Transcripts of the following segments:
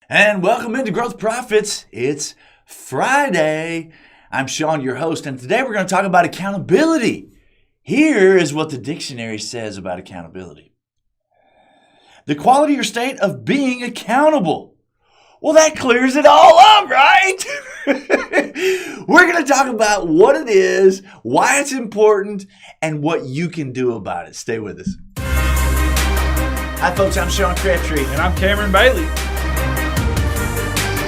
And welcome into Growth Profits. It's Friday. I'm Sean, your host, and today we're going to talk about accountability. Here is what the dictionary says about accountability. The quality or state of being accountable. Well, that clears it all up, right? We're going to talk about what it is, why it's important, and what you can do about it. Stay with us. Hi, folks. I'm Sean Crabtree. And I'm Cameron Bailey.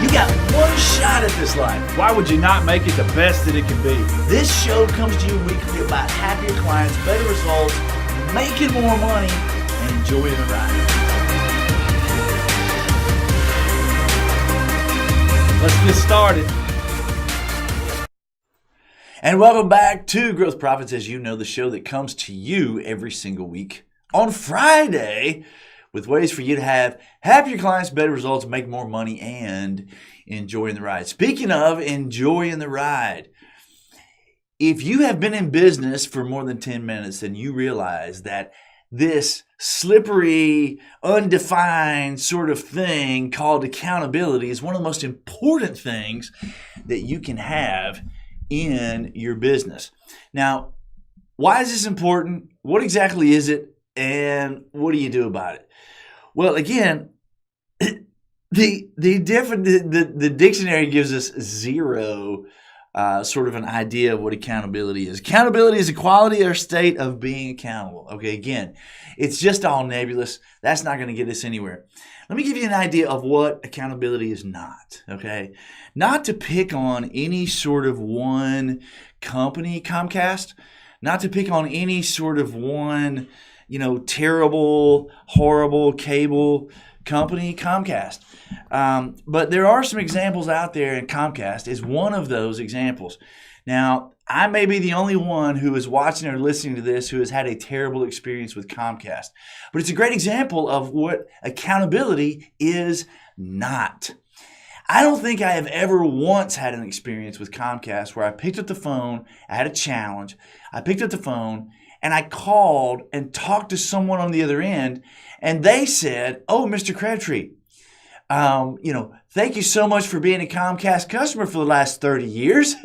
You got one shot at this life. Why would you not make it the best that it can be? This show comes to you weekly about happier clients, better results, making more money, and enjoying the ride. Let's get started. And welcome back to Growth Profits. As you know, the show that comes to you every single week on Friday with ways for you to have happier clients, better results, make more money, and enjoying the ride. Speaking of enjoying the ride, if you have been in business for more than 10 minutes, then you realize that this slippery, undefined sort of thing called accountability is one of the most important things that you can have in your business. Now, why is this important? What exactly is it? And what do you do about it? Well, again, the dictionary gives us zero sort of an idea of what accountability is. Accountability is a quality or state of being accountable. Okay, again, it's just all nebulous. That's not going to get us anywhere. Let me give you an idea of what accountability is not. Okay, not to pick on any sort of one company, Comcast, not to pick on any sort of one terrible, horrible cable company, Comcast. But there are some examples out there, and Comcast is one of those examples. Now, I may be the only one who is watching or listening to this who has had a terrible experience with Comcast. But it's a great example of what accountability is not. I don't think I have ever once had an experience with Comcast where I picked up the phone, I had a challenge, I picked up the phone, and I called and talked to someone on the other end, and they said, "Oh, Mr. Crabtree, thank you so much for being a Comcast customer for the last 30 years.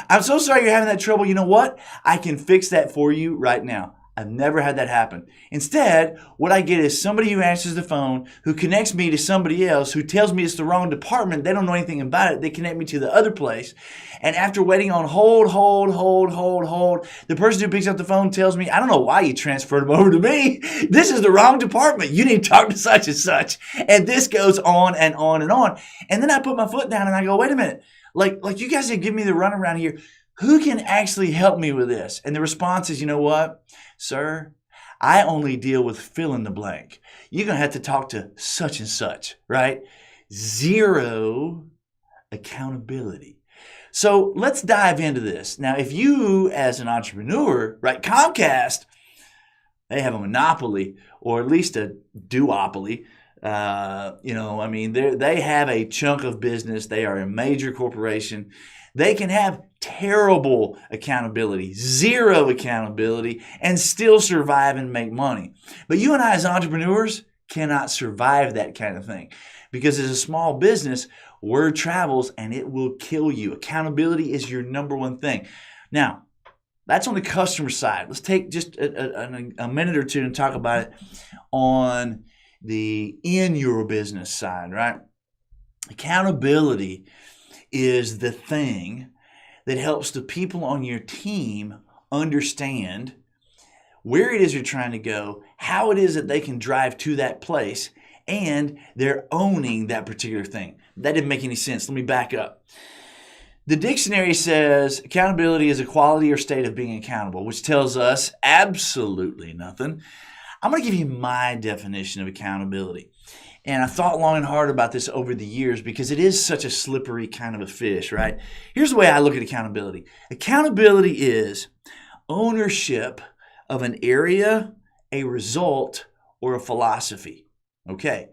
I'm so sorry you're having that trouble. You know what? I can fix that for you right now." I've never had that happen. Instead, what I get is somebody who answers the phone, who connects me to somebody else, who tells me it's the wrong department. They don't know anything about it. They connect me to the other place. And after waiting on hold, the person who picks up the phone tells me, "I don't know why you transferred them over to me. This is the wrong department. You need to talk to such and such." And this goes on and on and on. And then I put my foot down and I go, "Wait a minute. Like you guys have given me the runaround here. Who can actually help me with this?" And the response is, "You know what, sir? I only deal with fill in the blank. You're going to have to talk to such and such," right? Zero accountability. So let's dive into this. Now, if you as an entrepreneur, right, Comcast, they have a monopoly or at least a duopoly. They have a chunk of business. They are a major corporation. They can have terrible accountability, zero accountability, and still survive and make money. But you and I as entrepreneurs cannot survive that kind of thing because as a small business, word travels and it will kill you. Accountability is your number one thing. Now, that's on the customer side. Let's take just a minute or two and talk about it on the in your business side, right? Accountability is the thing that helps the people on your team understand where it is you're trying to go, how it is that they can drive to that place, and they're owning that particular thing. That didn't make any sense. Let me back up. The dictionary says accountability is a quality or state of being accountable, which tells us absolutely nothing. I'm going to give you my definition of accountability. And I thought long and hard about this over the years because it is such a slippery kind of a fish, right? Here's the way I look at accountability. Accountability is ownership of an area, a result, or a philosophy. Okay.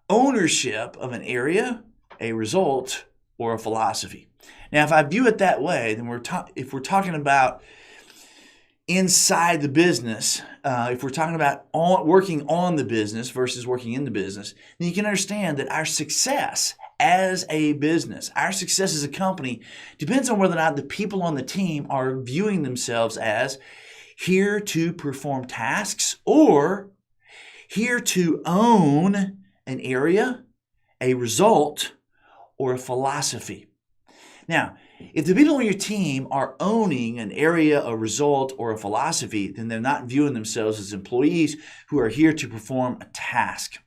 Ownership of an area, a result, or a philosophy. Now, if I view it that way, then if we're talking about inside the business, if we're talking about working on the business versus working in the business, then you can understand that our success as a business, our success as a company, depends on whether or not the people on the team are viewing themselves as here to perform tasks or here to own an area, a result, or a philosophy. Now, if the people on your team are owning an area, a result, or a philosophy, then they're not viewing themselves as employees who are here to perform a task.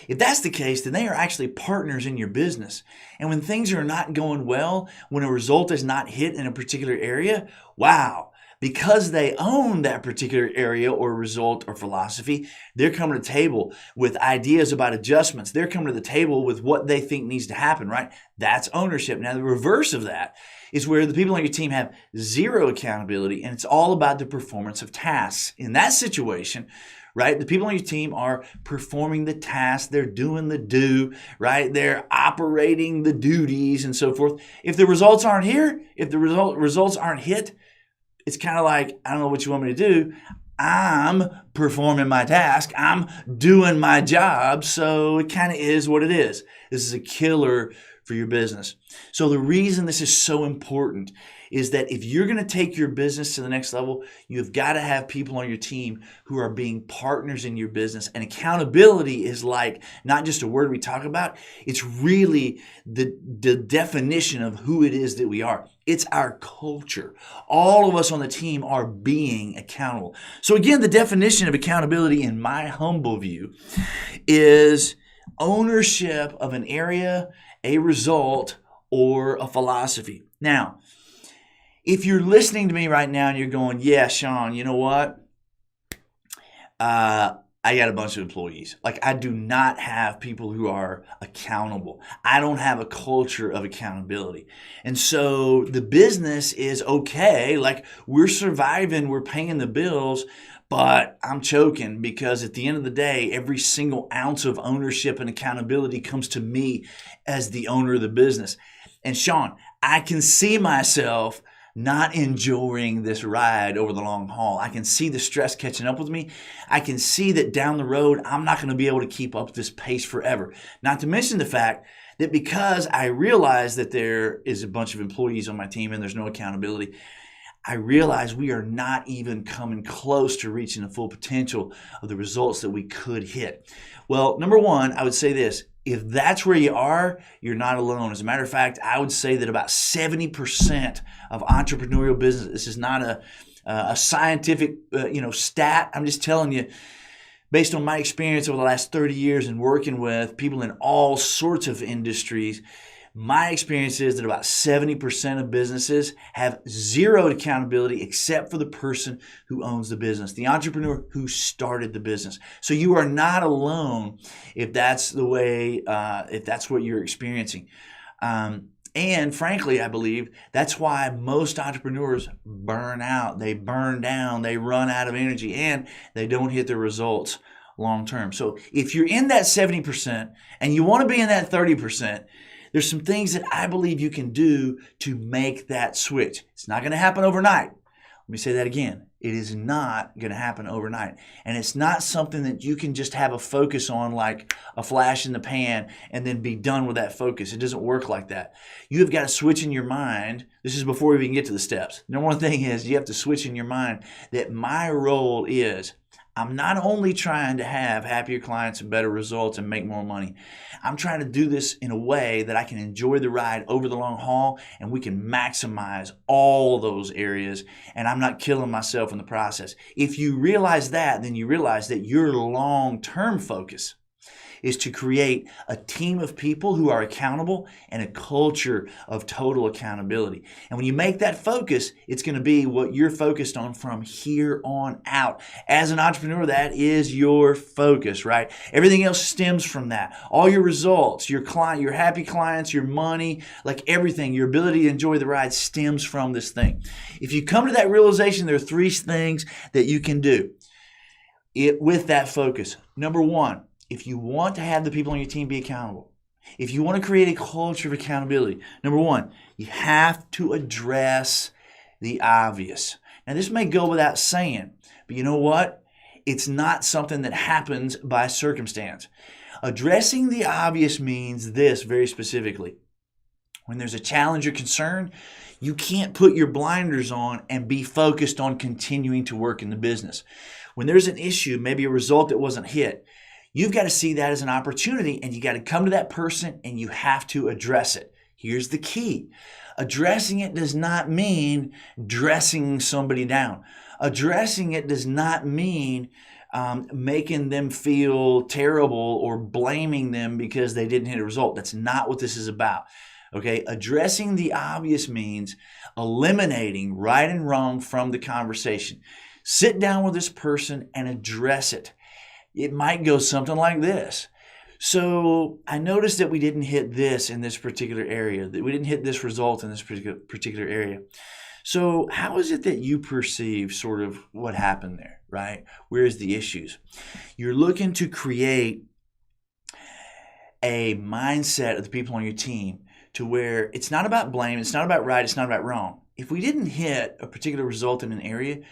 If that's the case, then they are actually partners in your business. And when things are not going well, when a result is not hit in a particular area, wow, because they own that particular area or result or philosophy, they're coming to the table with ideas about adjustments. They're coming to the table with what they think needs to happen, right? That's ownership. Now, the reverse of that is where the people on your team have zero accountability, and it's all about the performance of tasks. In that situation, right, the people on your team are performing the task, they're doing the do, right? They're operating the duties and so forth. If the results aren't here, if the results aren't hit, it's kind of like, I don't know what you want me to do. I'm performing my task. I'm doing my job. So it kind of is what it is. This is a killer for your business. So the reason this is so important is that if you're going to take your business to the next level, you've got to have people on your team who are being partners in your business. And accountability is like not just a word we talk about. It's really the definition of who it is that we are. It's our culture. All of us on the team are being accountable. So again, the definition of accountability in my humble view is ownership of an area, a result, or a philosophy. Now, if you're listening to me right now and you're going, yeah, Sean, you know what? I got a bunch of employees. Like, I do not have people who are accountable. I don't have a culture of accountability. And so the business is okay. Like, we're surviving, we're paying the bills, but I'm choking because at the end of the day, every single ounce of ownership and accountability comes to me as the owner of the business. And Sean, I can see myself not enjoying this ride over the long haul. I can see the stress catching up with me. I can see that down the road, I'm not going to be able to keep up this pace forever. Not to mention the fact that because I realize that there is a bunch of employees on my team and there's no accountability, I realize we are not even coming close to reaching the full potential of the results that we could hit. Well, number one, I would say this. If that's where you are, you're not alone. As a matter of fact, I would say that about 70% of entrepreneurial business, this is not a scientific stat. I'm just telling you, based on my experience over the last 30 years and working with people in all sorts of industries, my experience is that about 70% of businesses have zero accountability except for the person who owns the business, the entrepreneur who started the business. So you are not alone if that's the way, if that's what you're experiencing. And frankly, I believe that's why most entrepreneurs burn out. They burn down, they run out of energy, and they don't hit their results long term. So if you're in that 70% and you want to be in that 30%, there's some things that I believe you can do to make that switch. It's not going to happen overnight. Let me say that again. It is not going to happen overnight. And it's not something that you can just have a focus on like a flash in the pan and then be done with that focus. It doesn't work like that. You have got to switch in your mind. This is before we even get to the steps. Number one thing is you have to switch in your mind that my role is I'm not only trying to have happier clients and better results and make more money. I'm trying to do this in a way that I can enjoy the ride over the long haul and we can maximize all those areas and I'm not killing myself in the process. If you realize that, then you realize that your long-term focus is to create a team of people who are accountable and a culture of total accountability. And when you make that focus, it's going to be what you're focused on from here on out. As an entrepreneur, that is your focus, right? Everything else stems from that. All your results, your client, your happy clients, your money, like everything, your ability to enjoy the ride stems from this thing. If you come to that realization, there are three things that you can do with that focus. Number one, if you want to have the people on your team be accountable, if you want to create a culture of accountability, number one, you have to address the obvious. Now, this may go without saying, but you know what? It's not something that happens by circumstance. Addressing the obvious means this very specifically. When there's a challenge or concern, you can't put your blinders on and be focused on continuing to work in the business. When there's an issue, maybe a result that wasn't hit, you've got to see that as an opportunity, and you got to come to that person and you have to address it. Here's the key. Addressing it does not mean dressing somebody down. Addressing it does not mean making them feel terrible or blaming them because they didn't hit a result. That's not what this is about. Okay, addressing the obvious means eliminating right and wrong from the conversation. Sit down with this person and address it. It might go something like this. So I noticed that we didn't hit this in this particular area, that we didn't hit this result in this particular area. So how is it that you perceive sort of what happened there, right? Where's the issues? You're looking to create a mindset of the people on your team to where it's not about blame, it's not about right, it's not about wrong. If we didn't hit a particular result in an area,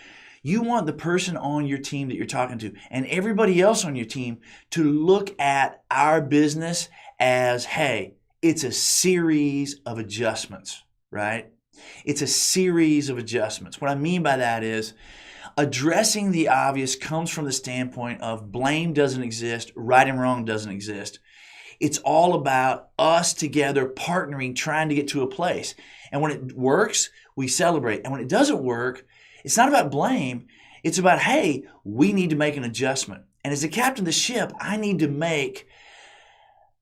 you want the person on your team that you're talking to and everybody else on your team to look at our business as, hey, it's a series of adjustments, right? It's a series of adjustments. What I mean by that is addressing the obvious comes from the standpoint of blame doesn't exist, right and wrong doesn't exist. It's all about us together partnering, trying to get to a place. And when it works, we celebrate. And when it doesn't work, it's not about blame. It's about, hey, we need to make an adjustment. And as the captain of the ship, I need to make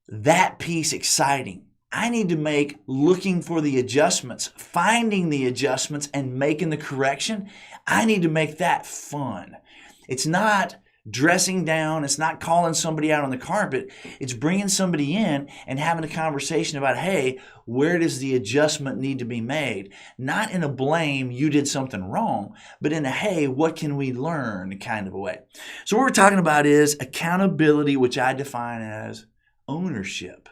that piece exciting. I need to make looking for the adjustments, finding the adjustments and making the correction. I need to make that fun. It's not dressing down. It's not calling somebody out on the carpet. It's bringing somebody in and having a conversation about, hey, where does the adjustment need to be made? Not in a blame, you did something wrong, but in a, hey, what can we learn kind of a way. So what we're talking about is accountability, which I define as ownership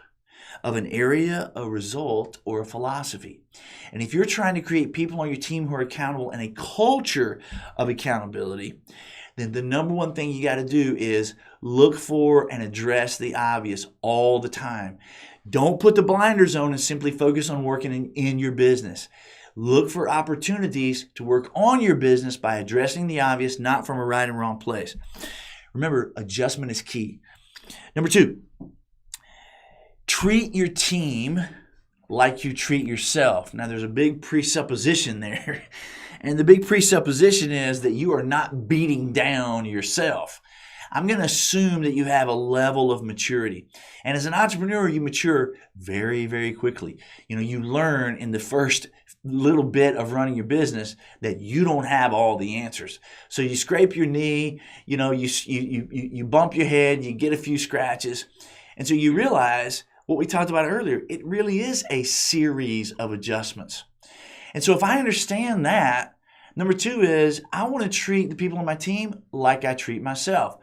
of an area, a result, or a philosophy. And if you're trying to create people on your team who are accountable and a culture of accountability, then the number one thing you got to do is look for and address the obvious all the time. Don't put the blinders on and simply focus on working in your business. Look for opportunities to work on your business by addressing the obvious, not from a right and wrong place. Remember, adjustment is key. Number 2, treat your team like you treat yourself. Now, there's a big presupposition there. And the big presupposition is that you are not beating down yourself. I'm going to assume that you have a level of maturity. And as an entrepreneur, you mature very, very quickly. You learn in the first little bit of running your business that you don't have all the answers. So you scrape your knee, you bump your head, you get a few scratches. And so you realize what we talked about earlier, it really is a series of adjustments. And so if I understand that, number 2 is I want to treat the people on my team like I treat myself.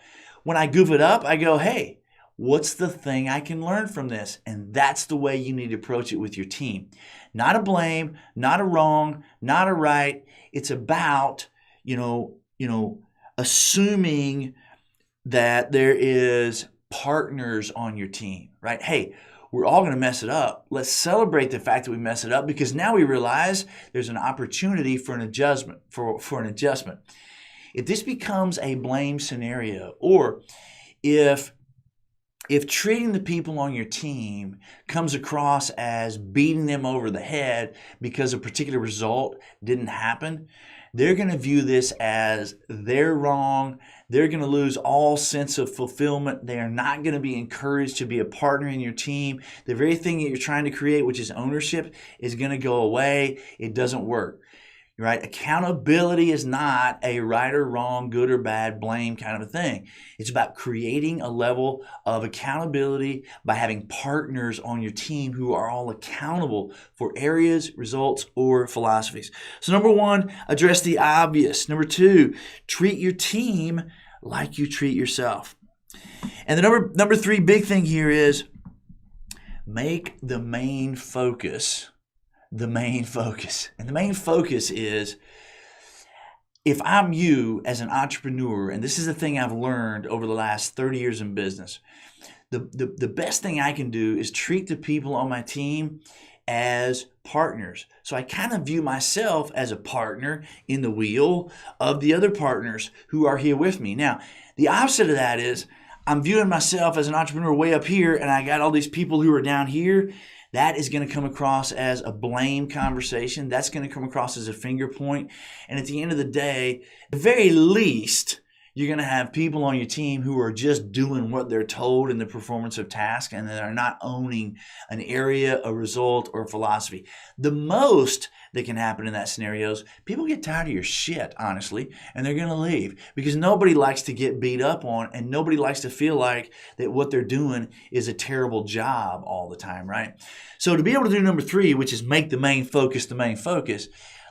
When I goof it up, I go, hey, what's the thing I can learn from this? And that's the way you need to approach it with your team. Not a blame, not a wrong, not a right. It's about, assuming that there is partners on your team, right? Hey, we're all going to mess it up. Let's celebrate the fact that we mess it up because now we realize there's an opportunity for an adjustment, for an adjustment. If this becomes a blame scenario, or if treating the people on your team comes across as beating them over the head because a particular result didn't happen, they're going to view this as they're wrong. They're going to lose all sense of fulfillment. They are not going to be encouraged to be a partner in your team. The very thing that you're trying to create, which is ownership, is going to go away. It doesn't work. Right? Accountability is not a right or wrong, good or bad, blame kind of a thing. It's about creating a level of accountability by having partners on your team who are all accountable for areas, results, or philosophies. So number 1, address the obvious. Number 2, treat your team like you treat yourself. And the number 3 big thing here is make the main focus the main focus. And the main focus is if I'm you as an entrepreneur, and this is the thing I've learned over the last 30 years in business, the best thing I can do is treat the people on my team as partners. So I kind of view myself as a partner in the wheel of the other partners who are here with me. Now, the opposite of that is I'm viewing myself as an entrepreneur way up here, and I got all these people who are down here. That is going to come across as a blame conversation. That's going to come across as a finger point. And at the end of the day, at the very least, you're going to have people on your team who are just doing what they're told in the performance of tasks, and they're not owning an area, a result, or a philosophy. The most that can happen in that scenario is people get tired of your shit, honestly, and they're going to leave because nobody likes to get beat up on, and nobody likes to feel like that what they're doing is a terrible job all the time, right? So to be able to do number 3, which is make the main focus the main focus,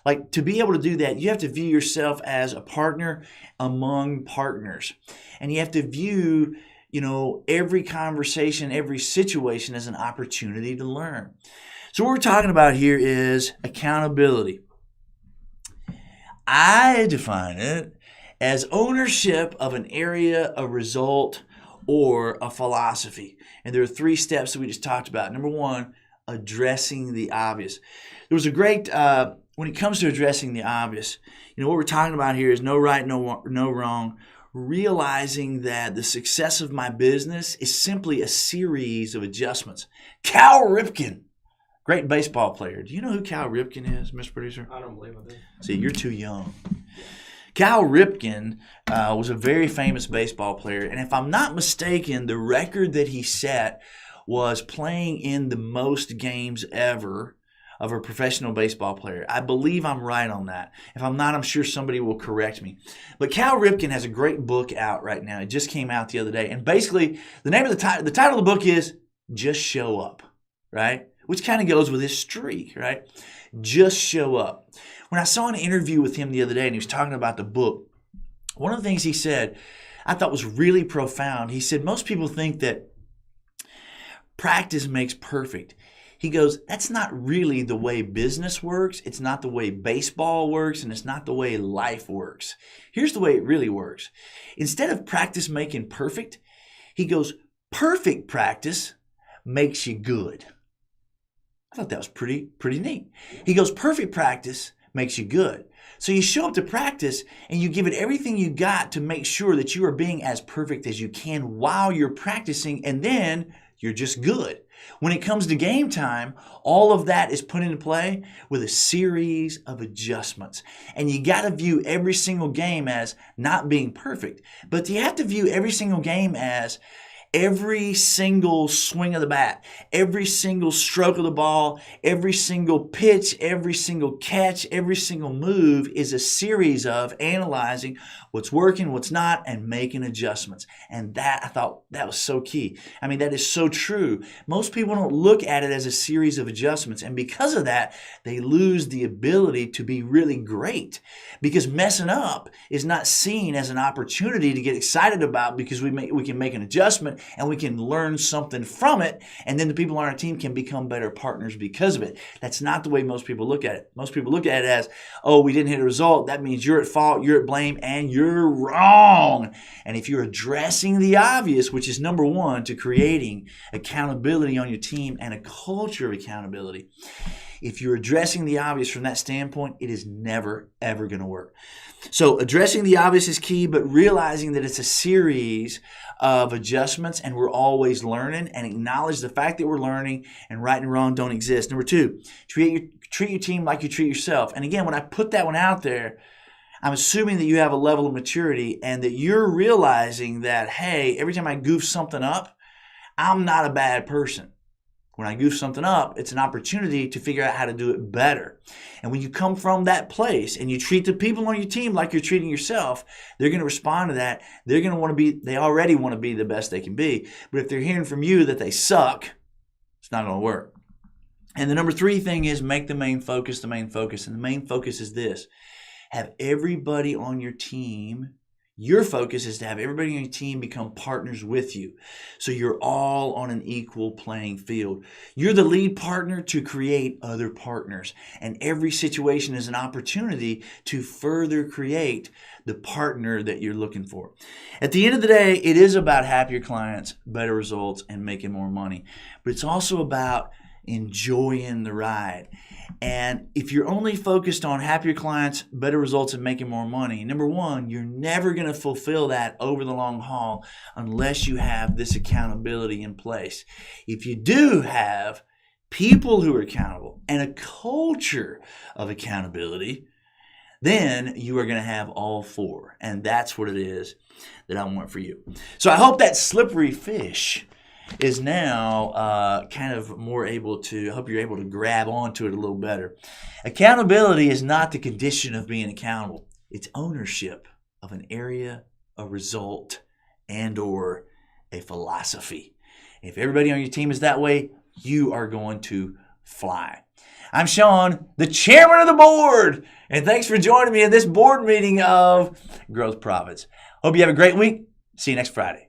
like to be able to do that, you have to view yourself as a partner among partners. And you have to view, every conversation, every situation as an opportunity to learn. So what we're talking about here is accountability. I define it as ownership of an area, a result, or a philosophy. And there are 3 steps that we just talked about. Number 1, addressing the obvious. There was a great... when it comes to addressing the obvious, what we're talking about here is no right, no wrong, realizing that the success of my business is simply a series of adjustments. Cal Ripken, great baseball player. Do you know who Cal Ripken is, Mr. Producer? I don't believe I do. See, you're too young. Cal Ripken was a very famous baseball player, and if I'm not mistaken, the record that he set was playing in the most games ever of a professional baseball player. I believe I'm right on that. If I'm not, I'm sure somebody will correct me. But Cal Ripken has a great book out right now. It just came out the other day. And basically, the name of the title of the book is Just Show Up, right? Which kind of goes with his streak, right? Just show up. When I saw an interview with him the other day and he was talking about the book, one of the things he said I thought was really profound. He said, most people think that practice makes perfect. He goes, that's not really the way business works. It's not the way baseball works, and it's not the way life works. Here's the way it really works. Instead of practice making perfect, he goes, perfect practice makes you good. I thought that was pretty neat. He goes, perfect practice makes you good. So you show up to practice and you give it everything you got to make sure that you are being as perfect as you can while you're practicing, and then you're just good. When it comes to game time, all of that is put into play with a series of adjustments. And you got to view every single game as not being perfect, but you have to view every single game as every single swing of the bat, every single stroke of the ball, every single pitch, every single catch, every single move is a series of analyzing what's working, what's not, and making adjustments. And that, I thought that was so key. I mean, that is so true. Most people don't look at it as a series of adjustments. And because of that, they lose the ability to be really great, because messing up is not seen as an opportunity to get excited about, because we can make an adjustment and we can learn something from it, and then the people on our team can become better partners because of it. That's not the way most people look at it. Most people look at it as, oh, we didn't hit a result. That means you're at fault, you're at blame, and you're wrong. And if you're addressing the obvious, which is number 1 to creating accountability on your team and a culture of accountability, if you're addressing the obvious from that standpoint, it is never, ever going to work. So addressing the obvious is key, but realizing that it's a series of adjustments and we're always learning, and acknowledge the fact that we're learning, and right and wrong don't exist. Number 2, treat your team like you treat yourself. And again, when I put that one out there, I'm assuming that you have a level of maturity and that you're realizing that, hey, every time I goof something up, I'm not a bad person. When I goof something up, it's an opportunity to figure out how to do it better. And when you come from that place and you treat the people on your team like you're treating yourself, they're going to respond to that. They're going to want to be, they already want to be the best they can be. But if they're hearing from you that they suck, it's not going to work. And the number 3 thing is make the main focus the main focus. And the main focus is this: have everybody on your team Your focus is to have everybody on your team become partners with you. So you're all on an equal playing field. You're the lead partner to create other partners. And every situation is an opportunity to further create the partner that you're looking for. At the end of the day, it is about happier clients, better results, and making more money. But it's also about enjoying the ride. And if you're only focused on happier clients, better results, and making more money, number one, you're never going to fulfill that over the long haul unless you have this accountability in place. If you do have people who are accountable and a culture of accountability, then you are going to have all four. And that's what it is that I want for you. So I hope that slippery fish is now kind of more able to, I hope you're able to grab onto it a little better. Accountability is not the condition of being accountable. It's ownership of an area, a result, and or a philosophy. If everybody on your team is that way, you are going to fly. I'm Sean, the chairman of the board, and thanks for joining me in this board meeting of Growth Profits. Hope you have a great week. See you next Friday.